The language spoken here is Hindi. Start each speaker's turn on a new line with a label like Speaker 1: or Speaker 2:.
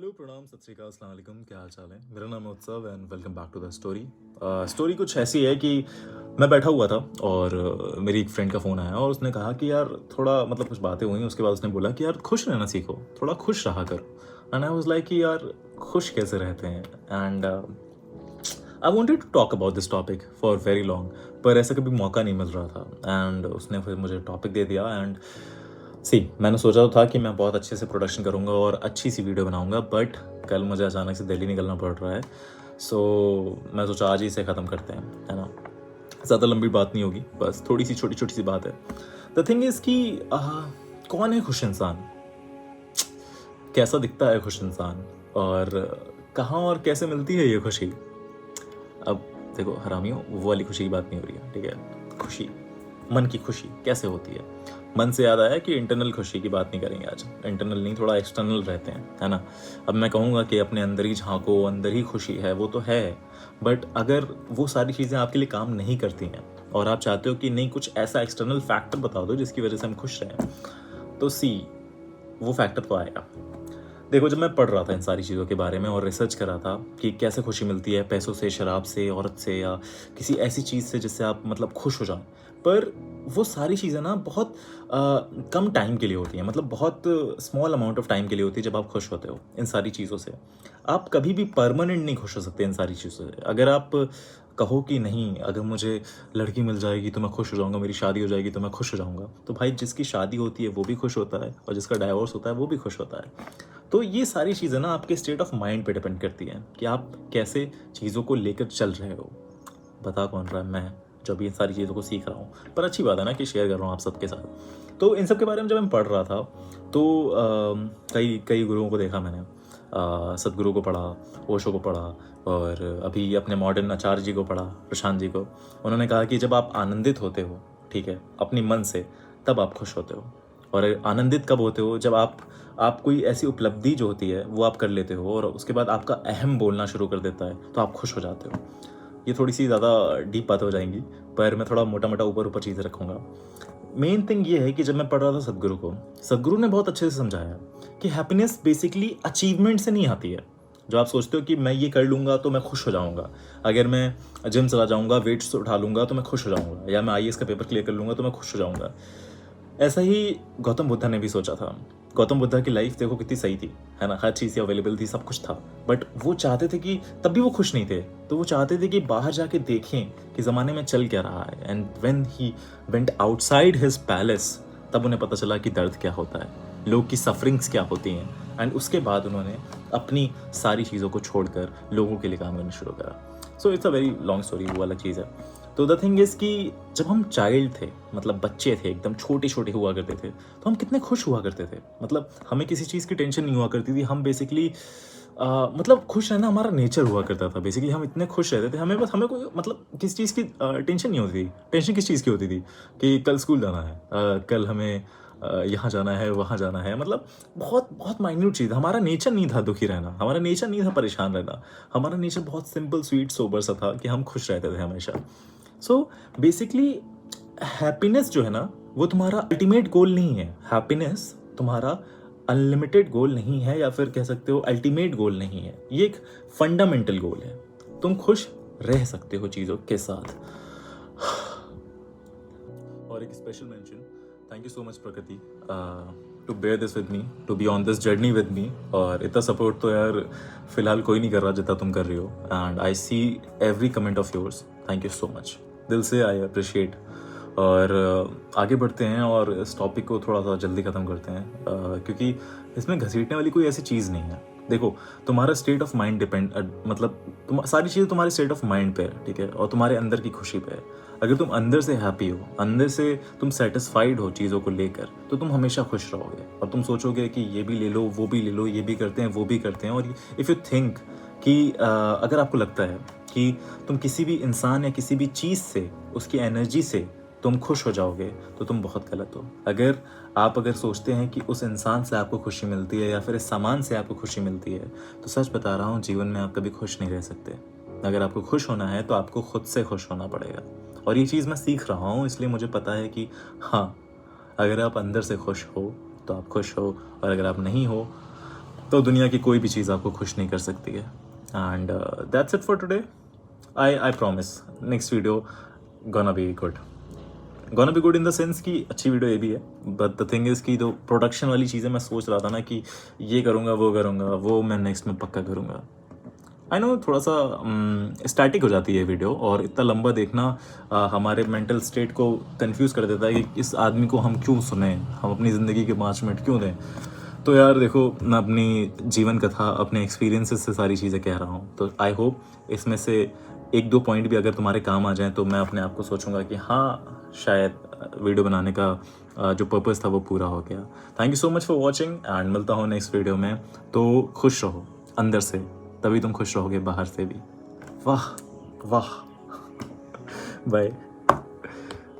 Speaker 1: हेलो प्रणाम सत श्री अकाल अस्सलाम वालेकुम, क्या हाल चाल है। मेरा नाम है Utsav and welcome back to the story. Story कुछ ऐसी है कि मैं बैठा हुआ था और मेरी एक फ्रेंड का फ़ोन आया और उसने कहा कि यार थोड़ा मतलब कुछ बातें हुई। उसके बाद उसने बोला कि यार खुश रहना सीखो, थोड़ा खुश रहा करो। एंड आई वाज लाइक कि यार खुश कैसे रहते हैं। And I wanted to talk about this topic for very long, पर ऐसा कभी मौका नहीं मिल रहा था। एंड उसने फिर मुझे टॉपिक दे दिया। एंड मैंने सोचा तो था कि मैं बहुत अच्छे से प्रोडक्शन करूँगा और अच्छी सी वीडियो बनाऊँगा, बट कल मुझे अचानक से दिल्ली निकलना पड़ रहा है। मैं सोचा आज ही इसे ख़त्म करते हैं, है ना। ज़्यादा लंबी बात नहीं होगी, बस थोड़ी सी छोटी छोटी सी बात है। द थिंग इज़ कि कौन है खुश इंसान, कैसा दिखता है खुश इंसान, और कहाँ और कैसे मिलती है ये खुशी। अब देखो हरामियों, वो वाली खुशी की बात नहीं हो रही है, ठीक है। खुशी, मन की खुशी कैसे होती है। मन से याद आया कि इंटरनल खुशी की बात नहीं करेंगे आज। इंटरनल नहीं, थोड़ा एक्सटर्नल रहते हैं, है ना। अब मैं कहूँगा कि अपने अंदर ही झांको, अंदर ही खुशी है, वो तो है। बट अगर वो सारी चीज़ें आपके लिए काम नहीं करती हैं और आप चाहते हो कि नहीं, कुछ ऐसा एक्सटर्नल फैक्टर बता दो जिसकी वजह से हम खुश रहें, तो वो फैक्टर तो आएगा। देखो, जब मैं पढ़ रहा था इन सारी चीज़ों के बारे में और रिसर्च कर रहा था कि कैसे खुशी मिलती है, पैसों से, शराब से, औरत से, या किसी ऐसी चीज़ से जिससे आप मतलब खुश हो जाएं, पर वो सारी चीज़ें ना बहुत कम टाइम के लिए होती हैं। मतलब बहुत स्मॉल अमाउंट ऑफ टाइम के लिए होती है जब आप खुश होते हो इन सारी चीज़ों से। आप कभी भी परमानेंट नहीं खुश हो सकते इन सारी चीज़ों से। अगर आप कहो कि नहीं, अगर मुझे लड़की मिल जाएगी तो मैं खुश हो जाऊंगा, मेरी शादी हो जाएगी तो मैं खुश हो जाऊंगा, तो भाई जिसकी शादी होती है वो भी खुश होता है और जिसका डाइवोर्स होता है वो भी खुश होता है। तो ये सारी चीज़ें ना आपके स्टेट ऑफ माइंड पे डिपेंड करती हैं कि आप कैसे चीज़ों को लेकर चल रहे हो। बता कौन रहा है, मैं जो भी इन सारी चीज़ों को सीख रहा हूँ, पर अच्छी बात है ना कि शेयर कर रहा हूँ आप सबके साथ। तो इन सब के बारे में जब मैं पढ़ रहा था तो कई कई गुरुओं को देखा मैंने। सदगुरु को पढ़ा, ओशो को पढ़ा, और अभी अपने मॉडर्न आचार्य जी को पढ़ा, प्रशांत जी को। उन्होंने कहा कि जब आप आनंदित होते हो, ठीक है, अपनी मन से, तब आप खुश होते हो। और आनंदित कब होते हो, जब आप कोई ऐसी उपलब्धि जो होती है वो आप कर लेते हो और उसके बाद आपका अहम बोलना शुरू कर देता है, तो आप खुश हो जाते हो। ये थोड़ी सी ज़्यादा डीप बातें हो जाएंगी, पर मैं थोड़ा मोटा मोटा ऊपर ऊपर चीज़ें रखूँगा। मेन थिंग ये है कि जब मैं पढ़ रहा था सदगुरु को, सदगुरु ने बहुत अच्छे से समझाया कि हैप्पीनेस बेसिकली अचीवमेंट से नहीं आती है। जो आप सोचते हो कि मैं ये कर लूँगा तो मैं खुश हो जाऊँगा, अगर मैं जिम चला जाऊँगा, वेट्स उठा लूँगा तो मैं खुश हो जाऊँगा, या मैं आईएएस का पेपर क्लियर कर लूँगा तो मैं खुश हो जाऊँगा। ऐसा ही गौतम बुद्धा ने भी सोचा था। गौतम बुद्धा की लाइफ देखो कितनी सही थी, है ना। हर चीज़ अवेलेबल थी, सब कुछ था, बट वो चाहते थे कि, तब भी वो खुश नहीं थे, तो वो चाहते थे कि बाहर जाके देखें कि ज़माने में चल क्या रहा है। And when he went outside his palace, तब उन्हें पता चला कि दर्द क्या होता है, लोग की सफरिंग्स क्या होती हैं। एंड उसके बाद उन्होंने अपनी सारी चीज़ों को छोड़कर लोगों के लिए काम करना शुरू करा। So it's a very long story, वो अलग चीज़ है। तो द थिंग इज़ कि जब हम चाइल्ड थे, मतलब बच्चे थे, एकदम छोटे छोटे हुआ करते थे, तो हम कितने खुश हुआ करते थे। मतलब हमें किसी चीज़ की टेंशन नहीं हुआ करती थी। हम बेसिकली मतलब खुश रहना हमारा नेचर हुआ करता था। बेसिकली हम इतने खुश रहते थे, हमें कोई मतलब किसी चीज़ की टेंशन नहीं होती थी। टेंशन किस चीज़ की होती थी कि कल स्कूल जाना है, कल हमें यहाँ जाना है, वहाँ जाना है। मतलब बहुत बहुत माइन्यूट चीज़। हमारा नेचर नहीं था दुखी रहना, हमारा नेचर नहीं था परेशान रहना। हमारा नेचर बहुत सिंपल, स्वीट, सोबर सा था कि हम खुश रहते थे हमेशा। सो बेसिकली हैप्पीनेस जो है ना, वो तुम्हारा अल्टीमेट गोल नहीं है। हैप्पीनेस तुम्हारा अनलिमिटेड गोल नहीं है, या फिर कह सकते हो अल्टीमेट गोल नहीं है। ये एक फंडामेंटल गोल है। तुम खुश रह सकते हो चीज़ों के साथ। और एक special mention, thank you so much Prakriti to bear this with me, to be on this journey with me. और इतना सपोर्ट तो यार फिलहाल कोई नहीं कर रहा जितना तुम कर रही हो। And I see every comment of yours, thank you so much, दिल से आई अप्रिशिएट। और आगे बढ़ते हैं और इस टॉपिक को थोड़ा सा जल्दी ख़त्म करते हैं, क्योंकि इसमें घसीटने वाली कोई ऐसी चीज़ नहीं है। देखो, तुम्हारा स्टेट ऑफ माइंड डिपेंड, मतलब तुम सारी चीज़ें तुम्हारे स्टेट ऑफ माइंड पे है, ठीक है, और तुम्हारे अंदर की खुशी पे है। अगर तुम अंदर से हैप्पी हो, अंदर से तुम सेटिस्फाइड हो चीज़ों को लेकर, तो तुम हमेशा खुश रहोगे। और तुम सोचोगे कि ये भी ले लो, वो भी ले लो, ये भी करते हैं, वो भी करते हैं। और इफ़ यू थिंक कि अगर आपको लगता है कि तुम किसी भी इंसान या किसी भी चीज़ से, उसकी एनर्जी से तुम खुश हो जाओगे, तो तुम बहुत गलत हो। अगर सोचते हैं कि उस इंसान से आपको खुशी मिलती है या फिर इस सामान से आपको खुशी मिलती है, तो सच बता रहा हूँ, जीवन में आप कभी खुश नहीं रह सकते। अगर आपको खुश होना है तो आपको खुद से खुश होना पड़ेगा। और ये चीज़ मैं सीख रहा हूँ, इसलिए मुझे पता है कि हाँ, अगर आप अंदर से खुश हो तो आप खुश हो, और अगर आप नहीं हो तो दुनिया की कोई भी चीज़ आपको खुश नहीं कर सकती है। And that's it for today. I promise next video gonna be good in the sense कि अच्छी वीडियो ये भी है, बट द थिंग इज़ कि जो प्रोडक्शन वाली चीज़ें मैं सोच रहा था ना कि ये करूँगा वो मैं नेक्स्ट में पक्का करूँगा। आई नो थोड़ा सा स्टैटिक हो जाती है वीडियो, और इतना लंबा देखना हमारे मेंटल स्टेट को कंफ्यूज कर देता है कि इस आदमी को हम क्यों सुने, हम अपनी ज़िंदगी के 5 मिनट क्यों दें। तो यार देखो, मैं अपनी जीवन कथा, अपने एक्सपीरियंसेस से सारी चीज़ें कह रहा हूँ, तो आई होप इसमें से 1-2 पॉइंट भी अगर तुम्हारे काम आ जाएँ तो मैं अपने आप को सोचूंगा कि हाँ, शायद वीडियो बनाने का जो पर्पस था वो पूरा हो गया। Thank you so much for watching, and मिलता हूँ नेक्स्ट वीडियो में। तो खुश रहो अंदर से, तभी तुम खुश रहोगे बाहर से भी। वाह वाह। बाय।